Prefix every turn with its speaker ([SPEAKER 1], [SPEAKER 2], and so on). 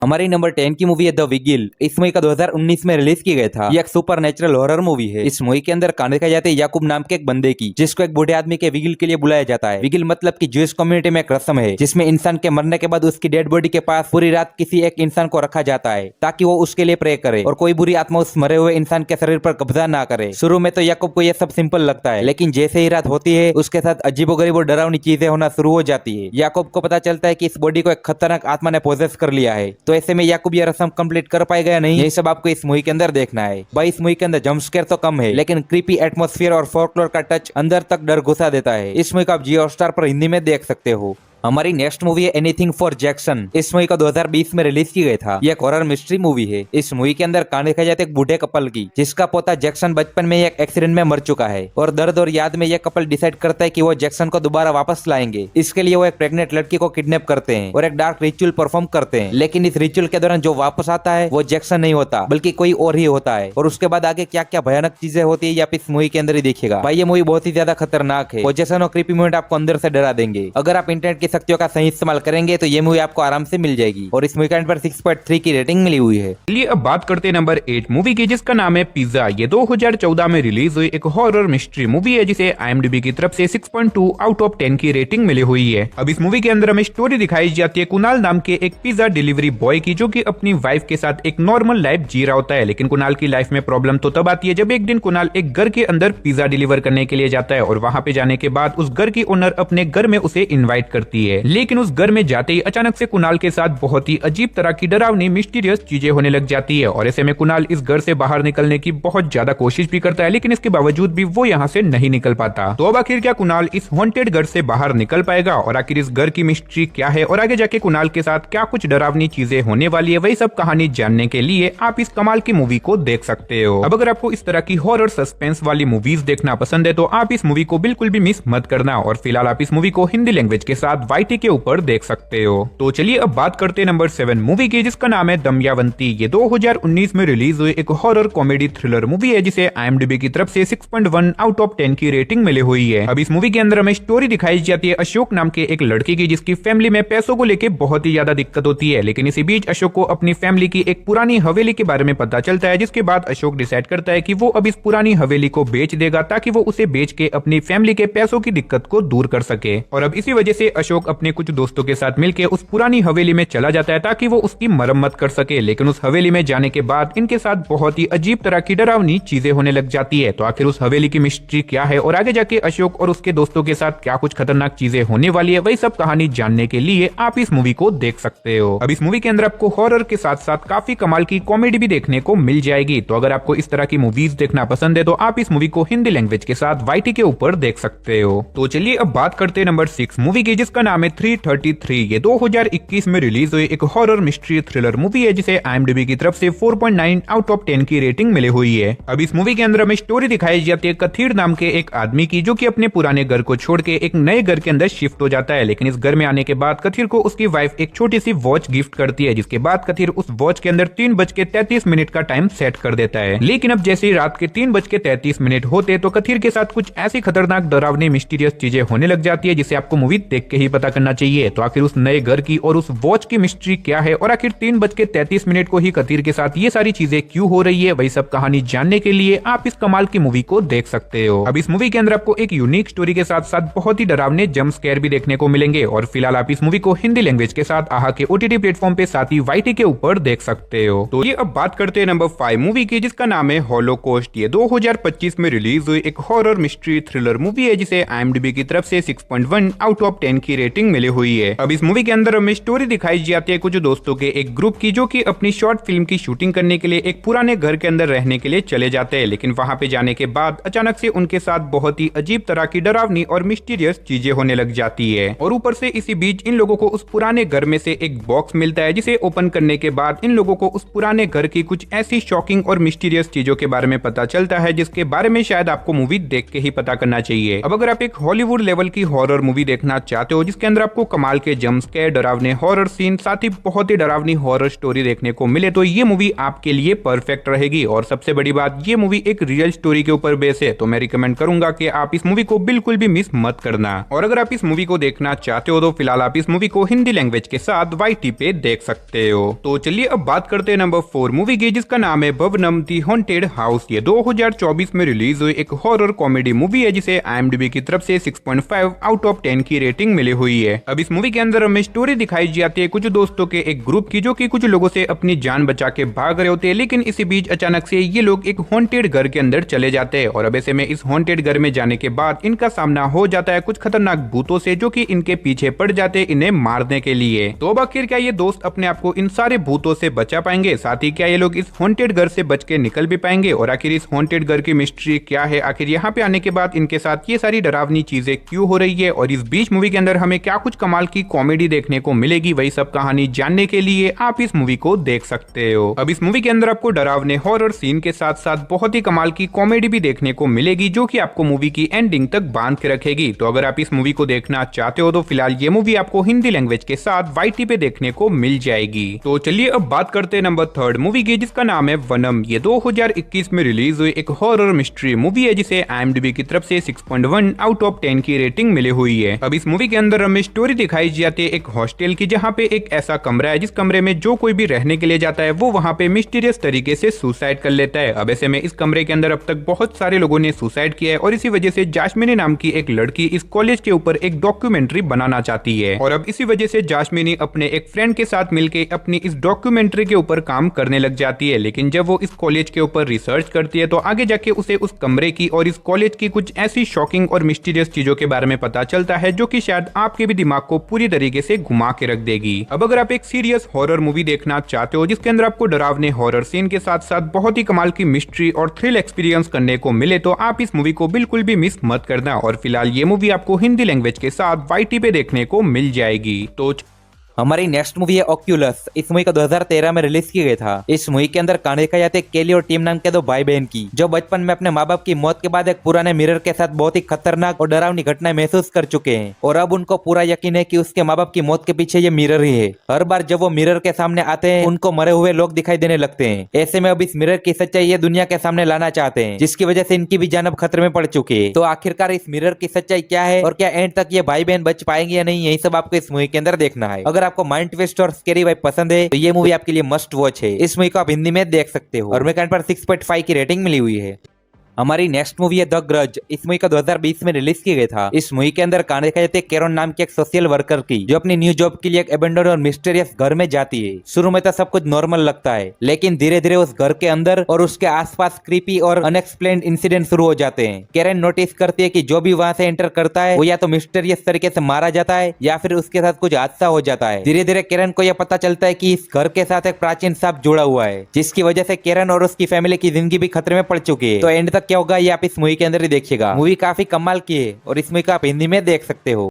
[SPEAKER 1] हमारी नंबर 10 की मूवी है द विगिल। इस मूवी का 2019 में रिलीज किया गया था। ये एक सुपर नेचुरल हॉरर मूवी है। इस मूवी के अंदर कहानी दिखाई जाती है याकूब नाम के एक बंदे की, जिसको एक बूढ़े आदमी के विगिल के लिए बुलाया जाता है। विगिल मतलब कि ज्यूइश कम्युनिटी में एक रस्म है जिसमें इंसान के मरने के बाद उसकी डेड बॉडी के पास पूरी रात किसी एक इंसान को रखा जाता है ताकि वो उसके लिए प्रे करे और कोई बुरी आत्मा उस मरे हुए इंसान के शरीर पर कब्जा ना करे। शुरू में तो याकूब को यह सब सिंपल लगता है, लेकिन जैसे ही रात होती है उसके साथ अजीबोगरीब और डरावनी चीजें होना शुरू हो जाती है। याकूब को पता चलता है कि इस बॉडी को एक खतरनाक आत्मा ने पोजेस कर लिया है। तो ऐसे में याकूब यह रस्म कंप्लीट कर पाएगा या नहीं, यही सब आपको इस मूवी के अंदर देखना है। भाई इस मूवी के अंदर जंप स्केयर तो कम है, लेकिन क्रीपी एटमॉस्फेयर और फोकलोर का टच अंदर तक डर घुसा देता है। इस मूवी को आप जियो हॉटस्टार पर हिंदी में देख सकते हो। हमारी नेक्स्ट मूवी है एनीथिंग फॉर जैक्सन। इस मूवी का 2020 में रिलीज की गई था। यह एक हॉरर मिस्ट्री मूवी है। इस मूवी के अंदर कहानी दिखाई जाती है एक बूढ़े कपल की, जिसका पोता जैक्सन बचपन में एक एक्सीडेंट में मर चुका है और दर्द और याद में यह कपल डिसाइड करता है कि वो जैक्सन को दोबारा वापस लाएंगे। इसके लिए वो एक प्रेग्नेंट लड़की को किडनैप करते हैं और एक डार्क रिचुअल परफॉर्म करते हैं। लेकिन इस रिचुअल के दौरान जो वापस आता है वो जैक्सन नहीं होता, बल्कि कोई और ही होता है। और उसके बाद आगे क्या क्या भयानक चीजें होती है ये आप इस मूवी के अंदर ही देखिएगा। भाई ये मूवी बहुत ही ज्यादा खतरनाक है। पोजेशन और क्रीपी मोमेंट आपको अंदर से डरा देंगे। अगर आप इंटरनेट की शक्तियों का सही इस्तेमाल करेंगे तो ये मूवी आपको आराम से मिल जाएगी। और इस मूवी का पर 6.3 की रेटिंग मिली हुई है।
[SPEAKER 2] चलिए अब बात करते हैं नंबर 8 मूवी की, जिसका नाम है पिज्जा। ये 2014 में रिलीज हुई एक हॉरर मिस्ट्री मूवी है, जिसे IMDb की तरफ से 6.2 आउट ऑफ 10 की रेटिंग मिली हुई है। अब इस मूवी के अंदर हमें स्टोरी दिखाई जाती है कुणाल नाम के एक पिज्जा डिलीवरी बॉय की, जो कि अपनी वाइफ के साथ एक नॉर्मल लाइफ जी रहा होता है। लेकिन कुणाल की लाइफ में प्रॉब्लम तो तब आती है जब एक दिन कुणाल एक घर के अंदर पिज्जा डिलीवर करने के लिए जाता है और वहां पे जाने के बाद उस घर की ओनर अपने घर में उसे इन्वाइट करती है। लेकिन उस घर में जाते ही अचानक से कुणाल के साथ बहुत ही अजीब तरह की डरावनी मिस्टीरियस चीजें होने लग जाती है। और ऐसे में कुणाल इस घर से बाहर निकलने की बहुत ज्यादा कोशिश भी करता है, लेकिन इसके बावजूद भी वो यहाँ से नहीं निकल पाता। तो अब आखिर क्या कुणाल इस हॉन्टेड घर से बाहर निकल पाएगा, और आखिर इस घर की मिस्ट्री क्या है, और आगे जाके कुणाल के साथ क्या कुछ डरावनी चीजें होने वाली है, वही सब कहानी जानने के लिए आप इस कमाल की मूवी को देख सकते हो। अब अगर आपको इस तरह की हॉरर सस्पेंस वाली मूवीज देखना पसंद है तो आप इस मूवी को बिल्कुल भी मिस मत करना। और फिलहाल आप इस मूवी को हिंदी लैंग्वेज के साथ YT के ऊपर देख सकते हो। तो चलिए अब बात करते हैं नंबर 7 मूवी की, जिसका नाम है दमयावंती। ये 2019 में रिलीज हुई एक हॉरर कॉमेडी थ्रिलर मूवी है, जिसे IMDb की तरफ से 6.1 आउट ऑफ 10 की रेटिंग मिली हुई है। अब इस मूवी के अंदर हमें स्टोरी दिखाई जाती है अशोक नाम के एक लड़के की, जिसकी फैमिली में पैसों को लेकर बहुत ही ज्यादा दिक्कत होती है। लेकिन इसी बीच अशोक को अपनी फैमिली की एक पुरानी हवेली के बारे में पता चलता है, जिसके बाद अशोक डिसाइड करता है कि वो अब इस पुरानी हवेली को बेच देगा ताकि वो उसे बेच के अपनी फैमिली के पैसों की दिक्कत को दूर कर सके। और अब इसी वजह से अशोक अपने कुछ दोस्तों के साथ मिलकर उस पुरानी हवेली में चला जाता है ताकि वो उसकी मरम्मत कर सके। लेकिन उस हवेली में जाने के बाद इनके साथ बहुत ही अजीब तरह की डरावनी चीजें होने लग जाती है। तो आखिर उस हवेली की मिस्ट्री क्या है, और आगे जाके अशोक और उसके दोस्तों के साथ क्या कुछ खतरनाक चीजें होने वाली है, वही सब कहानी जानने के लिए आप इस मूवी को देख सकते हो। अब इस मूवी के अंदर आपको हॉरर के साथ साथ काफी कमाल की कॉमेडी भी देखने को मिल जाएगी। तो अगर आपको इस तरह की मूवीज देखना पसंद है तो आप इस मूवी को हिंदी लैंग्वेज के साथ YT के ऊपर देख सकते हो। तो चलिए अब बात करते हैं नंबर 6 मूवी की, जिसका नाम है 333। ये 2021 में रिलीज हुई एक हॉरर मिस्ट्री थ्रिलर मूवी है, जिसे IMDb की तरफ से 4.9 आउट ऑफ 10 की रेटिंग मिली हुई है। अब इस मूवी के अंदर हमें स्टोरी दिखाई जाती है कथीर नाम के एक आदमी की, जो कि अपने पुराने घर को छोड़ के एक नए घर के अंदर शिफ्ट हो जाता है। लेकिन इस घर में आने के बाद कथीर को उसकी वाइफ एक छोटी सी वॉच गिफ्ट करती है, जिसके बाद कथीर उस वॉच के अंदर 3:33 का टाइम सेट कर देता है। लेकिन अब जैसे ही रात के 3:33 होते तो कथीर के साथ कुछ ऐसी खतरनाक डरावनी मिस्टीरियस चीजें होने लग जाती है, जिसे आपको मूवी देख के ही पता करना चाहिए। तो आखिर उस नए घर की और उस वॉच की मिस्ट्री क्या है, और आखिर 3:33 को ही कथीर के साथ ये सारी चीजें क्यों हो रही है, वही सब कहानी जानने के लिए आप इस कमाल की मूवी को देख सकते हो। अब इस मूवी के अंदर आपको एक यूनिक स्टोरी के साथ साथ बहुत ही डरावने जंप स्केयर भी देखने को मिलेंगे। और फिलहाल आप इस मूवी को हिंदी लैंग्वेज के साथ आहा के OTT प्लेटफॉर्म पे साथ ही YT के ऊपर देख सकते हो। तो ये अब बात करते हैं नंबर 5 मूवी की, जिसका नाम है हॉलोकॉस्ट। ये 2025 में रिलीज हुई एक हॉरर मिस्ट्री थ्रिलर मूवी है, जिसे IMDb की तरफ से 6.1 आउट ऑफ 10 की रेटिंग मिली हुई है। अब इस मूवी के अंदर हमें स्टोरी दिखाई जाती है कुछ दोस्तों के एक ग्रुप की, जो कि अपनी शॉर्ट फिल्म की शूटिंग करने के लिए एक पुराने घर के अंदर रहने के लिए चले जाते हैं। लेकिन वहां पे जाने के बाद अचानक से उनके साथ बहुत ही अजीब तरह की डरावनी और मिस्टीरियस चीजें होने लग जाती है। और ऊपर से इसी बीच इन लोगों को उस पुराने घर में से एक बॉक्स मिलता है, जिसे ओपन करने के बाद इन लोगों को उस पुराने घर की कुछ ऐसी शॉकिंग और मिस्टीरियस चीजों के बारे में पता चलता है, जिसके बारे में शायद आपको मूवी देख के ही पता करना चाहिए। अब अगर आप एक हॉलीवुड लेवल की हॉरर मूवी देखना चाहते हो जिसके अंदर आपको कमाल के जंप स्केयर, डरावने हॉरर सीन, साथ ही बहुत ही डरावनी हॉरर स्टोरी देखने को मिले तो ये मूवी आपके लिए परफेक्ट रहेगी। और सबसे बड़ी बात, ये मूवी एक रियल स्टोरी के ऊपर बेस है, तो मैं रिकमेंड करूंगा कि आप इस मूवी को बिल्कुल भी मिस मत करना। और अगर आप इस मूवी को देखना चाहते हो तो फिलहाल आप इस मूवी को हिंदी लैंग्वेज के साथ YT पे देख सकते हो। तो चलिए अब बात करते हैं नंबर 4 मूवी की, जिसका नाम है भवनम दी हॉन्टेड हाउस। ये 2024 में रिलीज हुई एक हॉरर कॉमेडी मूवी है, जिसे IMDb की तरफ से 6.5 आउट ऑफ 10 की रेटिंग मिली हुई है। अब इस मूवी के अंदर हमें स्टोरी दिखाई जाती है कुछ दोस्तों के एक ग्रुप की, जो कि कुछ लोगों से अपनी जान बचा के भाग रहे होते हैं, लेकिन इसी बीच अचानक से ये लोग एक हॉन्टेड घर के अंदर चले जाते हैं। और अब ऐसे में इस हॉन्टेड घर में जाने के बाद इनका सामना हो जाता है कुछ खतरनाक भूतों से, जो कि इनके पीछे पड़ जाते हैं इन्हें मारने के लिए। तो अब आखिर क्या ये दोस्त अपने आप को इन सारे भूतों से बचा पाएंगे? साथ ही क्या ये लोग इस हॉन्टेड घर से बच के निकल भी पाएंगे? और आखिर इस हॉन्टेड घर की मिस्ट्री क्या है? आखिर यहाँ पे आने के बाद इनके साथ ये सारी डरावनी चीजें क्यों हो रही है? और इस बीच मूवी के अंदर हमें क्या कुछ कमाल की कॉमेडी देखने को मिलेगी? वही सब कहानी जानने के लिए आप इस मूवी को देख सकते हो। अब इस मूवी के अंदर आपको डरावने हॉरर सीन के साथ साथ बहुत ही कमाल की कॉमेडी भी देखने को मिलेगी, जो कि आपको मूवी की एंडिंग तक बांध के रखेगी। तो अगर आप इस मूवी को देखना चाहते हो तो फिलहाल ये मूवी आपको हिंदी लैंग्वेज के साथ YT पे देखने को मिल जाएगी। तो चलिए अब बात करते हैं नंबर 3 मूवी की, जिसका नाम है वनम। ये 2021 में रिलीज हुई एक हॉरर मिस्ट्री मूवी है, जिसे IMDb की तरफ से 6.1 आउट ऑफ 10 की रेटिंग मिली हुई है। अब इस मूवी के अंदर हमें स्टोरी दिखाई जाती है एक हॉस्टल की, जहाँ पे एक ऐसा कमरा है जिस कमरे में जो कोई भी रहने के लिए जाता है वो वहाँ पे मिस्टीरियस तरीके से सुसाइड कर लेता है। अब ऐसे में इस कमरे के अंदर अब तक बहुत सारे लोगों ने सुसाइड किया है, और इसी वजह से जास्मिनी नाम की एक लड़की इस कॉलेज के ऊपर एक डॉक्यूमेंट्री बनाना चाहती है। और अब इसी वजह से जास्मिनी अपने एक फ्रेंड के साथ मिलकर अपनी इस डॉक्यूमेंट्री के ऊपर काम करने लग जाती है। लेकिन जब वो इस कॉलेज के ऊपर रिसर्च करती है तो आगे जाके उसे उस कमरे की और इस कॉलेज की कुछ ऐसी शॉकिंग और मिस्टीरियस चीजों के बारे में पता चलता है, जो कि शायद आपके भी दिमाग को पूरी तरीके से घुमा के रख देगी। अब अगर आप एक सीरियस हॉरर मूवी देखना चाहते हो, जिसके अंदर आपको डरावने हॉरर सीन के साथ साथ बहुत ही कमाल की मिस्ट्री और थ्रिल एक्सपीरियंस करने को मिले, तो आप इस मूवी को बिल्कुल भी मिस मत करना। और फिलहाल ये मूवी आपको हिंदी लैंग्वेज के साथ YT पे देखने को मिल जाएगी। तो
[SPEAKER 1] हमारी नेक्स्ट मूवी है ऑक्यूलस। इस मूवी का 2013 में रिलीज किया गया था। इस मूवी के अंदर कहानी दिखाई जाती है केली और टीम नाम के दो भाई बहन की, जो बचपन में अपने माँ बाप की मौत के बाद एक पुराने मिरर के साथ बहुत ही खतरनाक और डरावनी घटनाएं महसूस कर चुके हैं। और अब उनको पूरा यकीन है कि उसके माँ बाप की मौत के पीछे ये मिरर ही है। हर बार जब वो मिरर के सामने आते हैं, उनको मरे हुए लोग दिखाई देने लगते हैं। ऐसे में अब इस मिरर की सच्चाई ये दुनिया के सामने लाना चाहते हैं, जिसकी वजह से इनकी भी जान अब खतरे में पड़ चुकी है। तो आखिरकार इस मिरर की सच्चाई क्या है और क्या एंड तक ये भाई बहन बच पाएंगे या नहीं, यही सब आपको इस मूवी के अंदर देखना है। अगर आपको माइंड ट्विस्ट और स्कैरी वाइब पसंद है तो ये मूवी आपके लिए मस्ट वॉच है। इस मूवी को आप हिंदी में देख सकते हो और मेरे पर 6.5 की रेटिंग मिली हुई है। हमारी नेक्स्ट मूवी है द ग्रज। इस मूवी का 2020 में रिलीज किया गया था। इस मूवी के अंदर कहानी दिखाई जाती है कैरोन नाम की एक सोशल वर्कर की, जो अपनी न्यू जॉब के लिए एक एबेंडन और मिस्टीरियस घर में जाती है। शुरू में तो सब कुछ नॉर्मल लगता है, लेकिन धीरे धीरे उस घर के अंदर और उसके आसपास क्रीपी और अनएक्सप्लेन्ड इंसिडेंट शुरू हो जाते हैं। कैरन नोटिस करती है कि जो भी वहां से एंटर करता है वो या तो मिस्टीरियस तरीके से मारा जाता है या फिर उसके साथ कुछ हादसा हो जाता है। धीरे धीरे कैरन को यह पता चलता है कि इस घर के साथ एक प्राचीन सांप जुड़ा हुआ है, जिसकी वजह से कैरन और उसकी फैमिली की जिंदगी भी खतरे में पड़ चुकी है। तो एंड तक क्या होगा ये आप इस मूवी के अंदर ही देखिएगा। मूवी काफी कमाल की है और इस मूवी को आप हिंदी में देख सकते हो।